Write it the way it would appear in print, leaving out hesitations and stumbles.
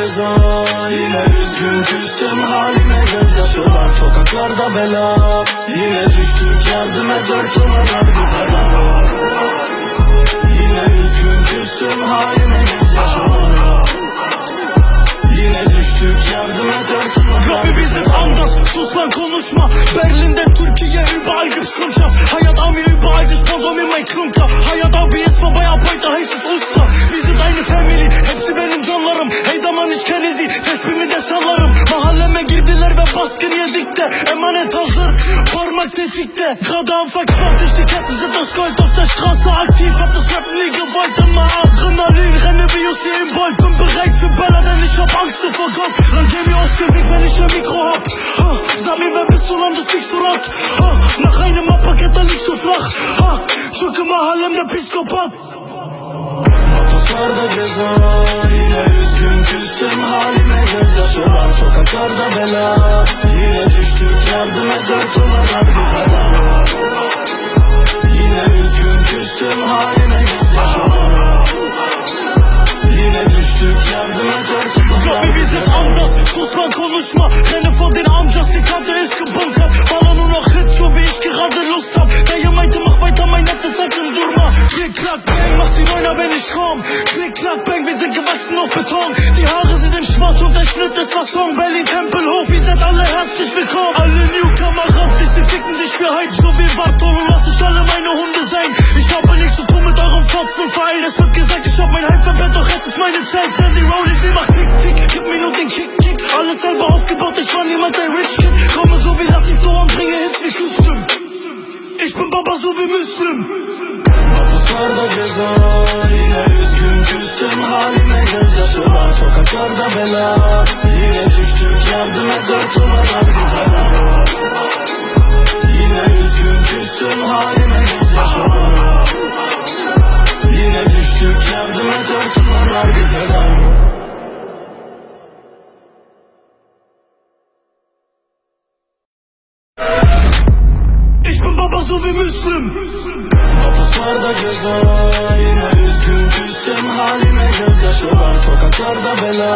ceza. Yine üzgün küstüm halime, gözyaşı var sokaklarda bela. Yine düştük yardım et, dört duvarlar bize dar. Yine üzgün küstüm halime, gözyaşı var. Yine düştük yardım et, dört duvarlar bize dar. Wir sind anders, sus lan konuşma. Berlin'den Türkiye, überall gibt's Kundschaft. Hayat Ami, überall, sie sponsern mir mein Klunker. Hayat abi ist vorbei, ab heute heißt es Usta. Wir sind eine Family, hepsi benim canlarım. Hey daman ich kenne sie, tespimi de sallarım. Mahalleme girdiler ve baskın yedik de emanet hazır, parmak tetikte. Gerade Anfang 20, die Ketten sind aus Gold. Auf der Straße aktiv, hab das Rap nie gewollt. Immer Adrenalin, renne wie Usain Bolt. Bin bereit für Böller, denn ich hab Angst vor Gott. Dann geh mir aus dem Weg, wenn ich ein Mikro hab. Sag mir, wer bist du, dann das liegst du rat. Nach einem Abpaket, da liegst du flach. Çok mahallemde psikopat. Otoslarda ceza. Yine üzgün küstüm halime, gözyaşı var sokaklarda bela. Yine düştük yardım et, dört duvarlar bize dar. Yine üzgün küstüm halime, gözyaşı var. Yine düştük yardım et, dört duvarlar wir sind anders, sus lan konuşma. Renne vor den Amjas, die Kante ist gebunkert. Baller nur noch Hits, so wie ich gerade Lust hab. Der Junge meinte, mach weiter, mein Netz ist halt im Durma. Klick, klack, bang, mach die Neuner, wenn ich komm. Klick, klack, bang, wir sind gewachsen auf Beton. Die Haare, sie sind schwarz und der Schnitt ist Fasson. Berlin, Tempelhof, ihr seid alle herzlich willkommen. Alle Newcomer ranzig, sie ficken sich für Hype. So wie Wartol und lass ich alle meine Hunde sein. Ich habe nichts zu tun mit eurem Fotzenverein. Es wird gesagt, ich hab mein Hype verbannt, doch jetzt ist meine Zeit. Denn die Rollie, sie macht Tick, Tick, gib mir nur den Kick, Kick. Alles selber aufgebaut, ich war niemals ein Rich Kid. Komme so wie Latif Doğan, bringe Hits wie Küstüm. Ich bin Baba so wie Müslüm. Otoslarda ceza. Yine üzgün küstüm halime, gözyaşı var sokaklarda bela. Yine düştük yardım et, dört duvarlar bize dar. Yine üzgün küstüm halime, gözyaşı var. Yine düştük yardım et, dört duvarlar bize dar. So wie Müslüm. Otoslarda ceza. Yine üzgün küstüm halime, gözyaşı var sokaklarda bela.